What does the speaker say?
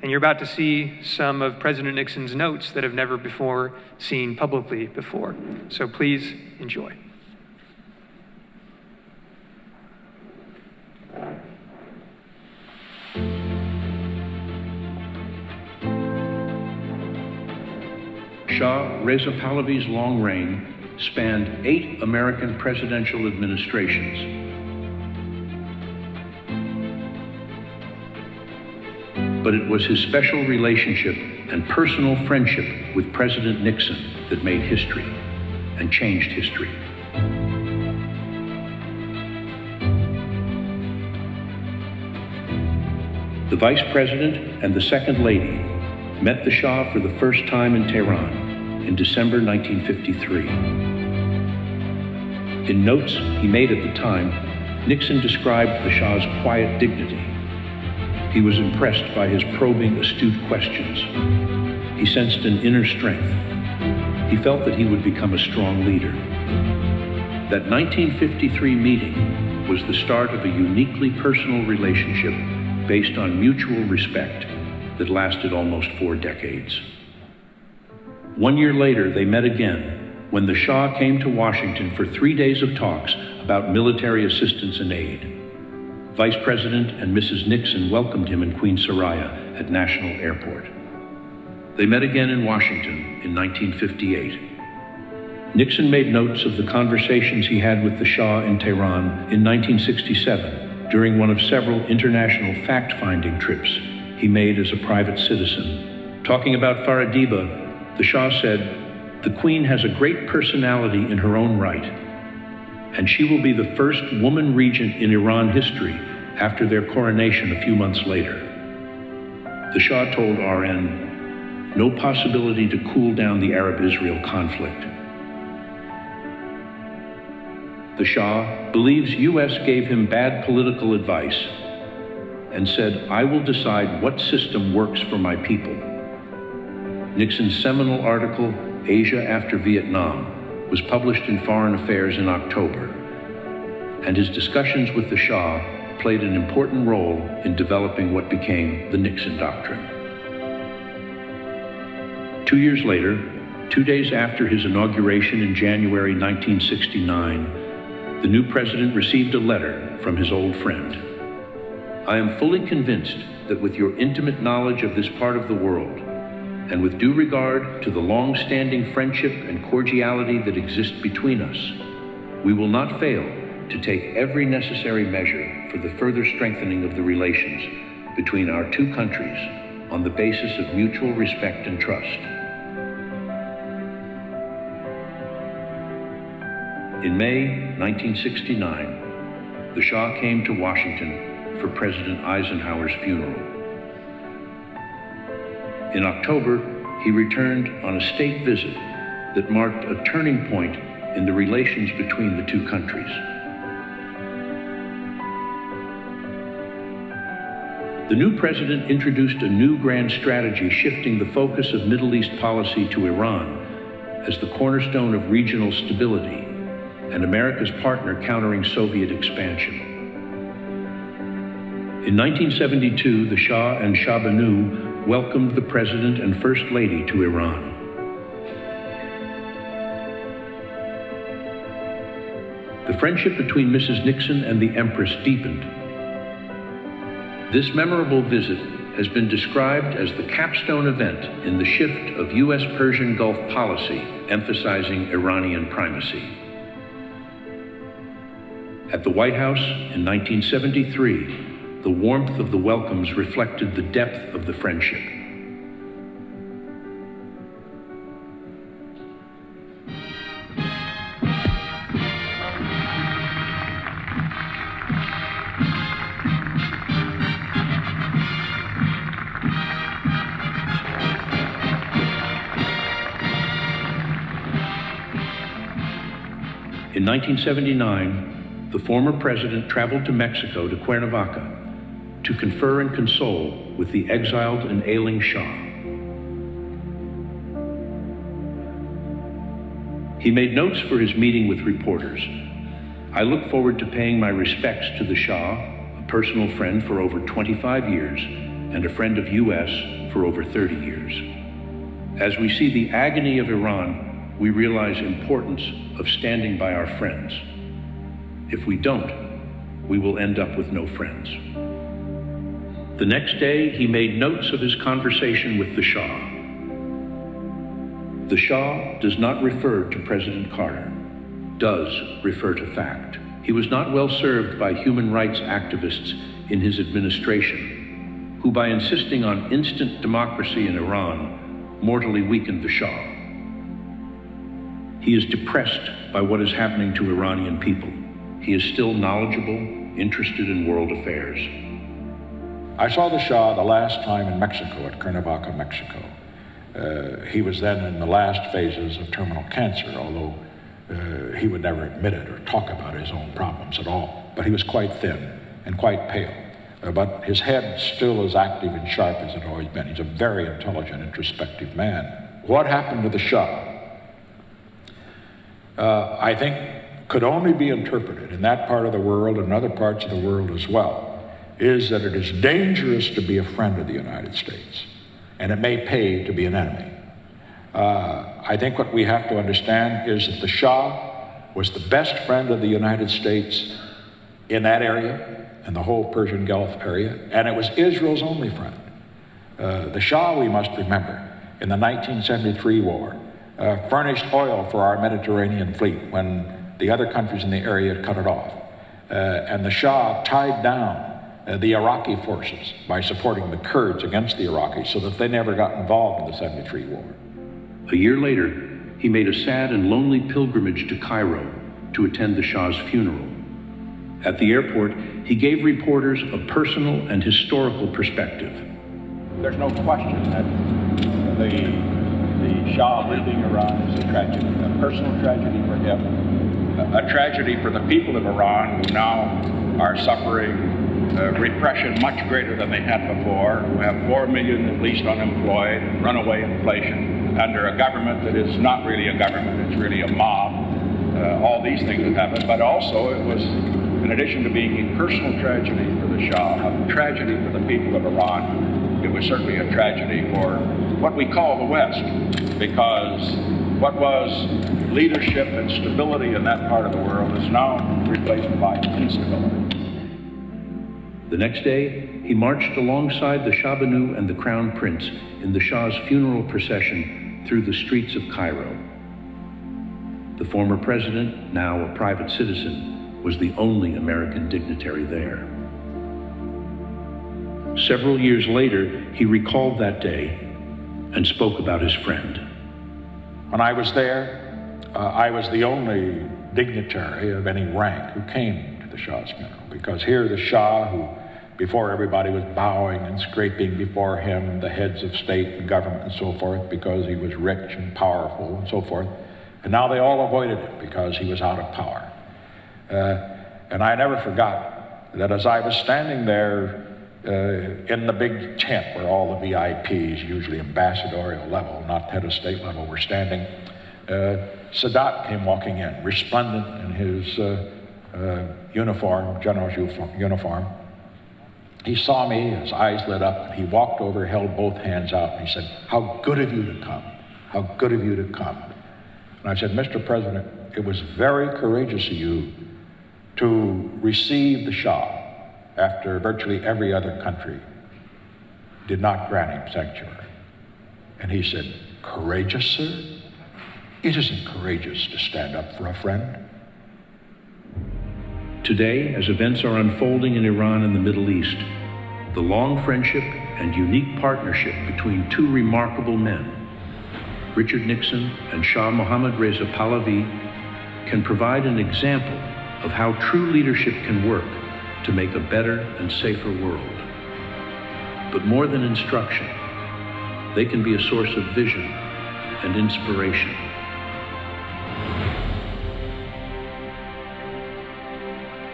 And you're about to see some of President Nixon's notes that have never before seen publicly before. So please enjoy. Shah Reza Pahlavi's long reign spanned 8 American presidential administrations. But it was his special relationship and personal friendship with President Nixon that made history and changed history. The Vice President and the Second Lady met the Shah for the first time in Tehran in December 1953. In notes he made at the time, Nixon described the Shah's quiet dignity. He was impressed by his probing, astute questions. He sensed an inner strength. He felt that he would become a strong leader. That 1953 meeting was the start of a uniquely personal relationship based on mutual respect that lasted almost 4 decades. 1 year later, they met again when the Shah came to Washington for 3 days of talks about military assistance and aid. Vice President and Mrs. Nixon welcomed him in Queen Soraya at National Airport. They met again in Washington in 1958. Nixon made notes of the conversations he had with the Shah in Tehran in 1967 during one of several international fact-finding trips he made as a private citizen. Talking about Faradiba, the Shah said, "The Queen has a great personality in her own right, and she will be the first woman regent in Iran history after their coronation a few months later." The Shah told RN, "No possibility to cool down the Arab-Israel conflict." The Shah believes US gave him bad political advice and said, "I will decide what system works for my people." Nixon's seminal article, Asia After Vietnam, was published in Foreign Affairs in October, and his discussions with the Shah played an important role in developing what became the Nixon Doctrine. 2 years later, 2 days after his inauguration in January 1969, the new president received a letter from his old friend. "I am fully convinced that with your intimate knowledge of this part of the world, and with due regard to the long-standing friendship and cordiality that exist between us, we will not fail to take every necessary measure for the further strengthening of the relations between our two countries on the basis of mutual respect and trust." In May 1969, the Shah came to Washington for President Eisenhower's funeral. In October, he returned on a state visit that marked a turning point in the relations between the two countries. The new president introduced a new grand strategy shifting the focus of Middle East policy to Iran as the cornerstone of regional stability and America's partner countering Soviet expansion. In 1972, the Shah and Shah Banu welcomed the President and First Lady to Iran. The friendship between Mrs. Nixon and the Empress deepened. This memorable visit has been described as the capstone event in the shift of U.S.-Persian Gulf policy, emphasizing Iranian primacy. At the White House in 1973, the warmth of the welcomes reflected the depth of the friendship. In 1979, the former president traveled to Mexico, to Cuernavaca, to confer and console with the exiled and ailing Shah. He made notes for his meeting with reporters. "I look forward to paying my respects to the Shah, a personal friend for over 25 years, and a friend of U.S. for over 30 years. As we see the agony of Iran, we realize importance of standing by our friends. If we don't, we will end up with no friends. The next day, he made notes of his conversation with the Shah. The Shah does not refer to President Carter, does refer to fact. He was not well served by human rights activists in his administration, who by insisting on instant democracy in Iran, mortally weakened the Shah. He is depressed by what is happening to Iranian people. He is still knowledgeable, interested in world affairs. I saw the Shah the last time in Mexico, at Cuernavaca, Mexico. He was then in the last phases of terminal cancer, although he would never admit it or talk about his own problems at all. But he was quite thin and quite pale. But his head still as active and sharp as it had always been. He's a very intelligent, introspective man. What happened to the Shah, I think, could only be interpreted in that part of the world and in other parts of the world as well, is that it is dangerous to be a friend of the United States, and it may pay to be an enemy. I think what we have to understand is that the Shah was the best friend of the United States in that area, in the whole Persian Gulf area, and it was Israel's only friend. The Shah, we must remember, in the 1973 war, furnished oil for our Mediterranean fleet when the other countries in the area had cut it off. And the Shah tied down the Iraqi forces by supporting the Kurds against the Iraqis so that they never got involved in the 73 war. A year later, he made a sad and lonely pilgrimage to Cairo to attend the Shah's funeral. At the airport, he gave reporters a personal and historical perspective. There's no question that the Shah leaving Iran is a tragedy, a personal tragedy for him, a tragedy for the people of Iran who now are suffering repression much greater than they had before, who have 4 million at least unemployed, runaway inflation, under a government that is not really a government, it's really a mob. All these things have happened, but also it was, in addition to being a personal tragedy for the Shah, a tragedy for the people of Iran, it was certainly a tragedy for what we call the West, because what was leadership and stability in that part of the world is now replaced by instability. The next day, he marched alongside the Shah Banu and the Crown Prince in the Shah's funeral procession through the streets of Cairo. The former president, now a private citizen, was the only American dignitary there. Several years later, he recalled that day and spoke about his friend. When I was there, I was the only dignitary of any rank who came to the Shah's funeral, because here the Shah, who before everybody was bowing and scraping before him, the heads of state and government and so forth, because he was rich and powerful and so forth, and now they all avoided him because he was out of power. And I never forgot that as I was standing there in the big tent where all the VIPs, usually ambassadorial level, not head of state level, were standing, Sadat came walking in, resplendent in his uniform, general's uniform. He saw me, his eyes lit up, and he walked over, held both hands out, and he said, "How good of you to come, how good of you to come." And I said, "Mr. President, it was very courageous of you to receive the Shah after virtually every other country did not grant him sanctuary." And he said, "Courageous, sir? It isn't courageous to stand up for a friend." Today, as events are unfolding in Iran and the Middle East, the long friendship and unique partnership between two remarkable men, Richard Nixon and Shah Mohammad Reza Pahlavi, can provide an example of how true leadership can work to make a better and safer world. But more than instruction, they can be a source of vision and inspiration.